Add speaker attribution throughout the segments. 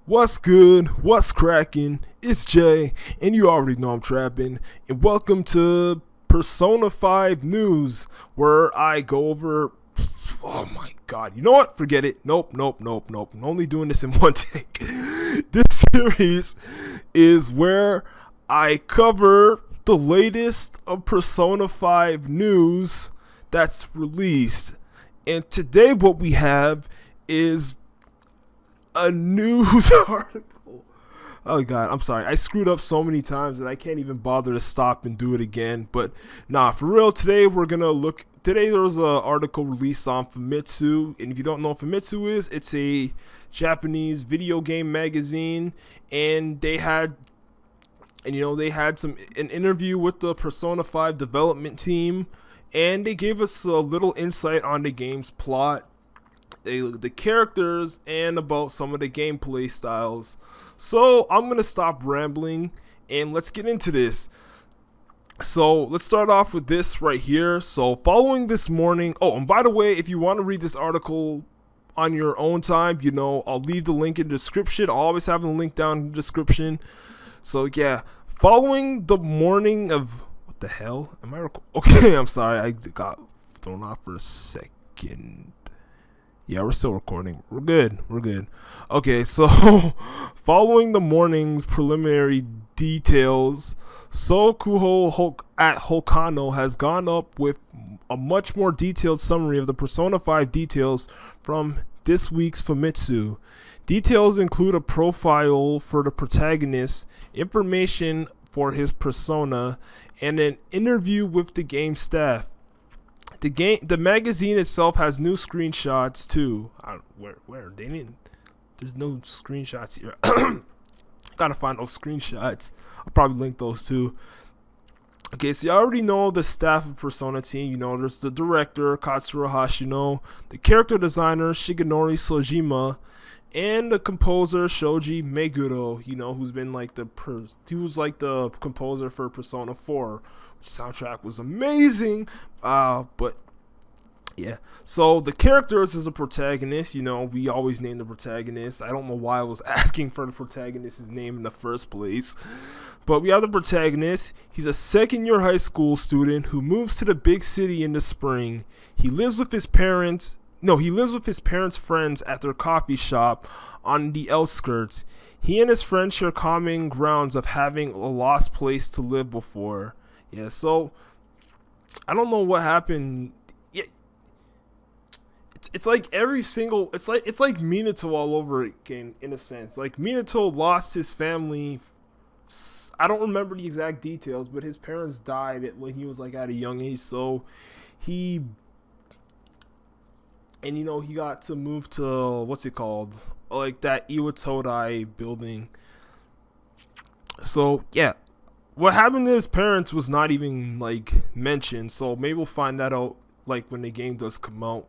Speaker 1: What's good? What's cracking? It's Jay, and you already know I'm trapping. And welcome to Persona 5 News, where I go over. Oh my god, you know what? Forget it. Nope. I'm only doing this in one take. This series is where I cover the latest of Persona 5 news that's released. And today, what we have is a news article. Oh god, I'm sorry. I screwed up so many times that I can't even bother to stop and do it again. But nah, for real, today we're gonna look. Today there was an article released on Famitsu, and if you don't know what Famitsu is, it's a Japanese video game magazine, and they had an interview with the Persona 5 development team, and they gave us a little insight on the game's plot, the characters, and about some of the gameplay styles. So I'm gonna stop rambling and let's get into this. So let's start off with this right here. So following this morning, oh, and by the way, if you want to read this article on your own time, I'll leave the link in the description. I'll always have the link down in the description. So yeah, following the morning of what the hell am I okay, I'm sorry, I got thrown off for a second. Yeah, we're still recording. We're good. Okay, so following the morning's preliminary details, Sokuho at Hokano has gone up with a much more detailed summary of the Persona 5 details from this week's Famitsu. Details include a profile for the protagonist, information for his persona, and an interview with the game staff. The magazine itself has new screenshots too. Where they didn't. There's no screenshots here. Gotta find those screenshots. I'll probably link those too. Okay, so you already know the staff of Persona team. There's the director Katsura Hashino, the character designer Shigenori Sojima, and the composer Shoji Meguro. Who's been he was like the composer for Persona 4. Soundtrack was amazing, but yeah. So the characters is a protagonist. We always name the protagonist. I don't know why I was asking for the protagonist's name in the first place, but we have the protagonist. He's a second-year high school student who moves to the big city in the spring. He lives with his parents. No, he lives with his parents' friends at their coffee shop on the outskirts. He and his friends share common grounds of having a lost place to live before. Yeah, so I don't know what happened. Yeah, it's like every single. It's like Minato all over again in a sense. Like Minato lost his family. I don't remember the exact details, but his parents died when he was at a young age. So he got to move to what's it called, like that Iwatodai building. So yeah. What happened to his parents was not even mentioned, so maybe we'll find that out when the game does come out.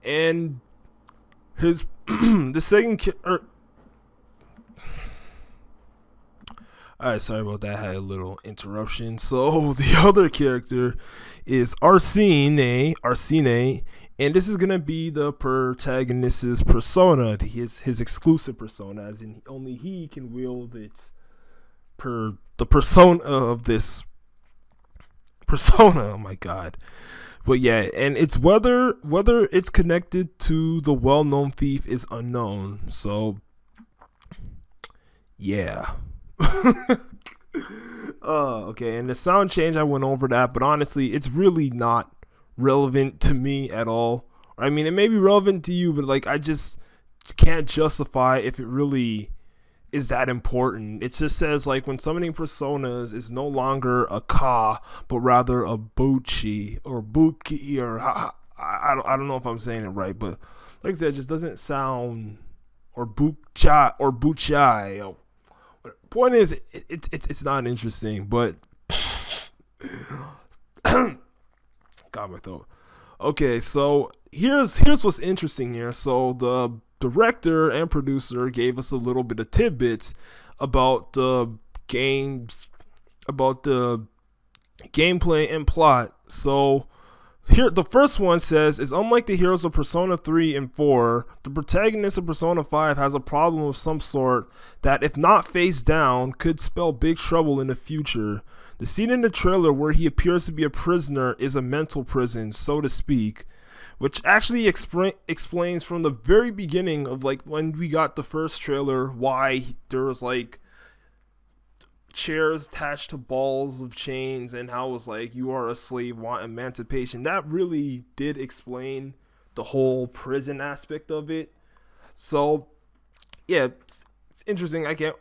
Speaker 1: And his the second Alright, sorry about that. I had a little interruption. So the other character is Arsene, and this is gonna be the protagonist's persona, his exclusive persona, as in only he can wield it. The persona of this persona. Oh my god. But yeah, and it's whether it's connected to the well-known thief is unknown. So yeah. Okay, and the sound change, I went over that, but honestly it's really not relevant to me at all. I mean, it may be relevant to you, but I just can't justify if it really is that important. It just says when summoning personas is no longer a ka, but rather a buchi or buki, or I don't know if I'm saying it right, but like I said, it just doesn't sound, or buchai. Point is, it's not interesting, but got my throat. Okay, so here's what's interesting here. So the director and producer gave us a little bit of tidbits about the games, about the gameplay and plot. So Here, the first one says, is unlike the heroes of Persona 3 and 4, the protagonist of Persona 5 has a problem of some sort that, if not faced down, could spell big trouble in the future. The scene in the trailer where he appears to be a prisoner is a mental prison, so to speak, which actually explains from the very beginning of like when we got the first trailer why there was like chairs attached to balls of chains and how it was like you are a slave, want emancipation. That really did explain the whole prison aspect of it. So yeah, it's interesting. I can't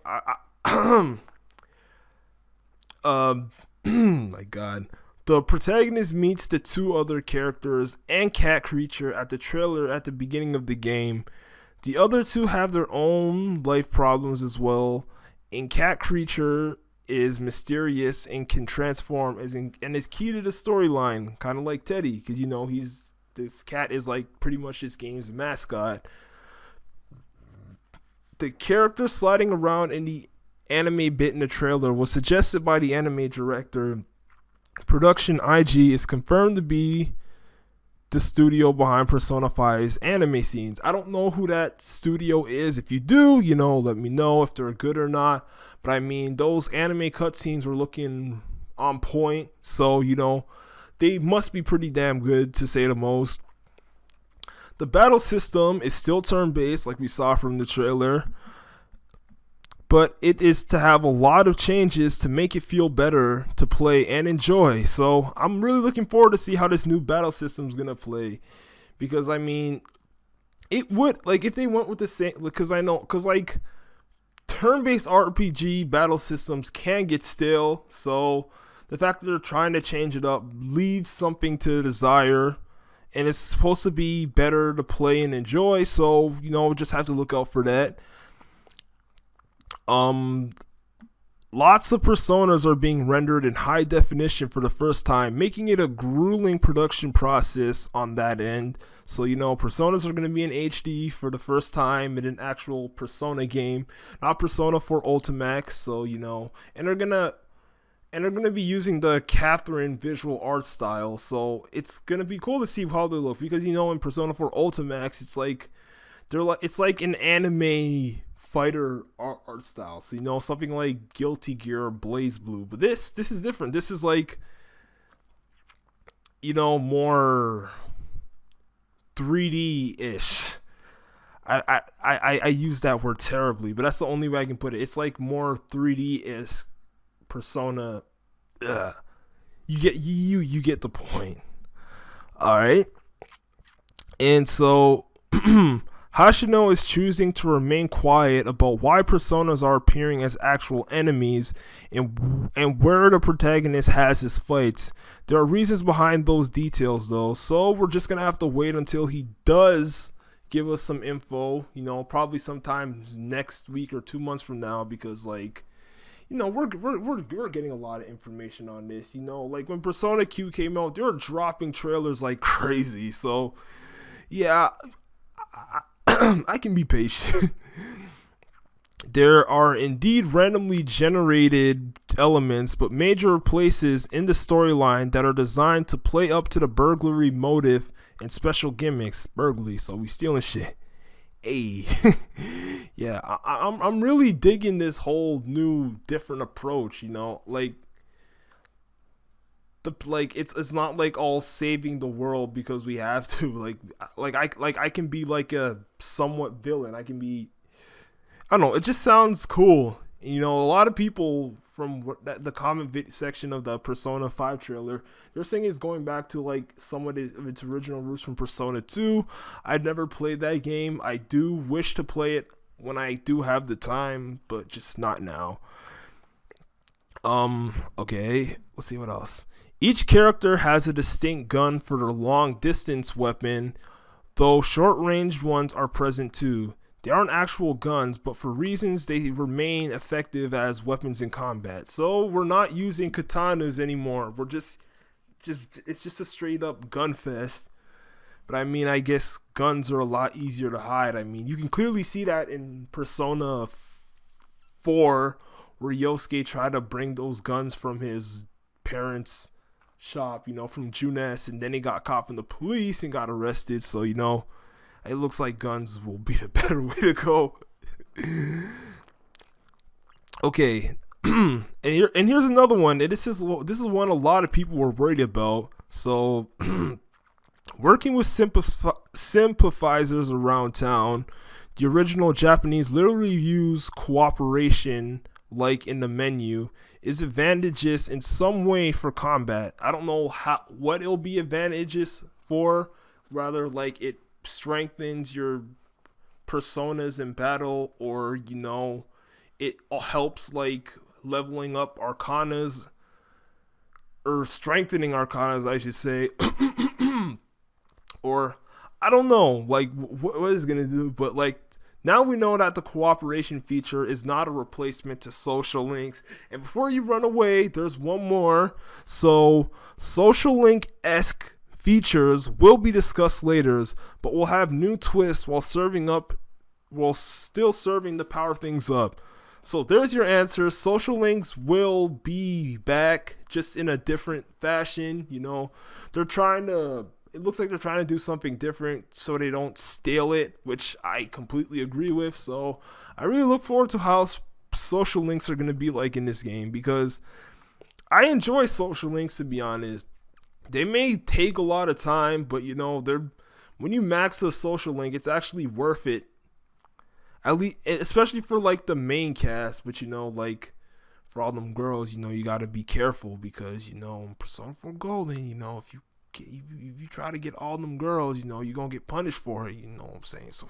Speaker 1: my god. The protagonist meets the two other characters and cat creature at the trailer at the beginning of the game. The other two have their own life problems as well, and cat creature is mysterious and can transform and is key to the storyline, kind of like Teddy, because you know this cat is like pretty much this game's mascot. The character sliding around in the anime bit in the trailer was suggested by the anime director. Production IG is confirmed to be the studio behind Persona 5's anime scenes. I don't know who that studio is. If you do, you know, let me know if they're good or not. But I mean, those anime cutscenes were looking on point. So, you know, they must be pretty damn good, to say the most. The battle system is still turn-based, like we saw from the trailer. But it is to have a lot of changes to make it feel better to play and enjoy. So I'm really looking forward to see how this new battle system is going to play. Because, I mean, it would, like, if they went with the same, because like, turn-based RPG battle systems can get stale. So the fact that they're trying to change it up leaves something to desire. And it's supposed to be better to play and enjoy. So, you know, just have to look out for that. Lots of personas are being rendered in high definition for the first time, making it a grueling production process on that end. So, you know, personas are going to be in HD for the first time in an actual Persona game, not Persona 4 Ultimax. So, you know, and they're gonna be using the Catherine visual art style. So it's gonna be cool to see how they look, because you know in Persona 4 Ultimax it's like an anime fighter art style. So, you know, something like Guilty Gear or Blaze Blue. But this is different. This is like, you know, more 3D-ish. I use that word terribly, but that's the only way I can put it. It's like more 3D-ish Persona. Ugh. You get the point. All right. And so Hashino is choosing to remain quiet about why personas are appearing as actual enemies and where the protagonist has his fights. There are reasons behind those details, though, so we're just going to have to wait until he does give us some info, you know, probably sometime next week or 2 months from now, because, like, you know, we're getting a lot of information on this. You know, like when Persona Q came out, they were dropping trailers like crazy. So, yeah, I can be patient. There are indeed randomly generated elements, but major places in the storyline that are designed to play up to the burglary motive and special gimmicks. Burglary, so we stealing shit. Hey, yeah, I'm really digging this whole new different approach. You know, like it's not like all saving the world because we have to. I can be like a somewhat villain. I can be, I don't know. It just sounds cool. You know, a lot of people from the comment section of the Persona 5 trailer, they're saying it's going back to like some of its original roots from Persona 2. I've never played that game. I do wish to play it when I do have the time, but just not now. Okay, let's see what else. Each character has a distinct gun for their long distance weapon, though short range ones are present too. They aren't actual guns, but for reasons they remain effective as weapons in combat. So we're not using katanas anymore. We're just it's just a straight up gun fest. But I mean, I guess guns are a lot easier to hide. I mean, you can clearly see that in Persona 4, where Yosuke tried to bring those guns from his parents' shop, from Junes, and then he got caught from the police and got arrested. So, it looks like guns will be the better way to go. Okay. and here's another one. And this is one a lot of people were worried about. So, working with sympathizers around town, the original Japanese literally use cooperation, like in the menu, is advantageous in some way for combat. I don't know what it'll be advantageous for. Rather, like it strengthens your personas in battle, or it helps like leveling up arcanas, or strengthening arcanas, I should say. Or I don't know, like what is it gonna do, but like now we know that the cooperation feature is not a replacement to social links. And before you run away, there's one more. So social link-esque features will be discussed later, but will have new twists while still serving to power things up. So there's your answer. Social links will be back, just in a different fashion. It looks like they're trying to do something different so they don't steal it, which I completely agree with. So I really look forward to how social links are going to be like in this game, because I enjoy social links, to be honest. They may take a lot of time, but when you max a social link, it's actually worth it. At least, especially for like the main cast, but like for all them girls, you got to be careful, because Persona 4 Golden, if you try to get all them girls, you're gonna get punished for it. You know what I'm saying? So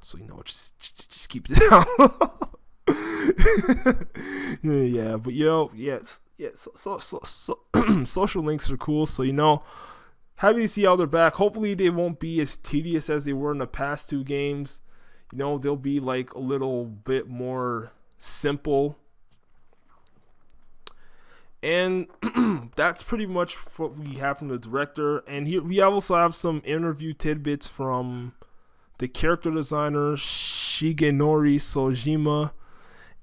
Speaker 1: just keep it down. yeah. But So social links are cool. So happy to see how they're back. Hopefully they won't be as tedious as they were in the past two games. They'll be like a little bit more simple. And that's pretty much what we have from the director. And here we also have some interview tidbits from the character designer Shigenori Sojima,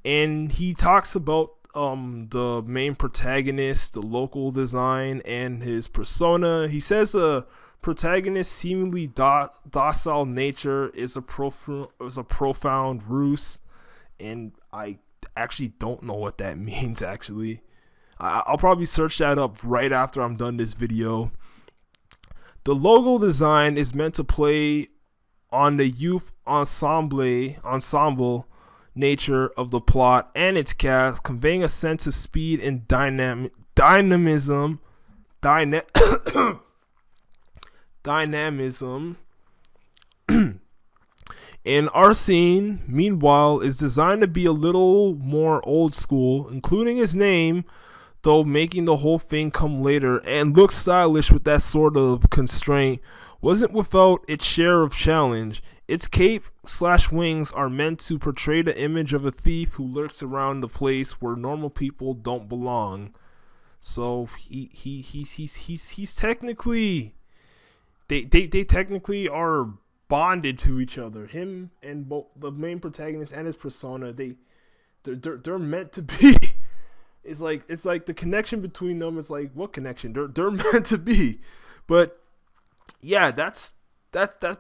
Speaker 1: and he talks about the main protagonist, the local design, and his persona. He says the protagonist's seemingly docile nature is a profound ruse, and I actually don't know what that means. Actually, I'll probably search that up right after I'm done this video. The logo design is meant to play on the youth ensemble nature of the plot and its cast, conveying a sense of speed and dynamism. And Arsene, meanwhile, is designed to be a little more old school, including his name, though making the whole thing come later and look stylish with that sort of constraint wasn't without its share of challenge. Its cape/wings are meant to portray the image of a thief who lurks around the place where normal people don't belong. So he's technically they technically are bonded to each other. Him and both the main protagonist and his persona, they're meant to be. It's like the connection between them is like, what connection? They're meant to be. But yeah, that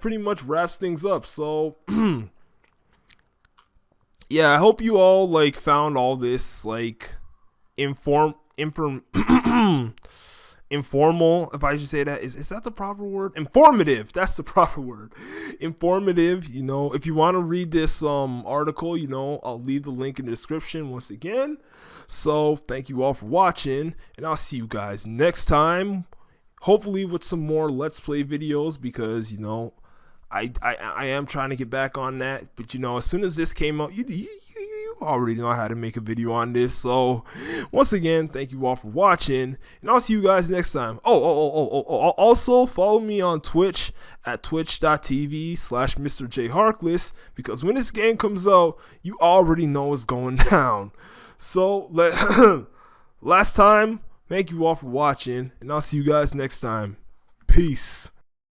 Speaker 1: pretty much wraps things up. So yeah, I hope you all like found all this like informal, if I should say that. Is that the proper word? Informative. That's the proper word. Informative. If you want to read this article, I'll leave the link in the description once again. So thank you all for watching, and I'll see you guys next time. Hopefully with some more Let's Play videos, because I am trying to get back on that. But as soon as this came out, you already know how to make a video on this. So once again, thank you all for watching, and I'll see you guys next time. Also follow me on Twitch at twitch.tv/MrJHarkless, because when this game comes out, you already know what's going down. So last time, thank you all for watching, and I'll see you guys next time. Peace.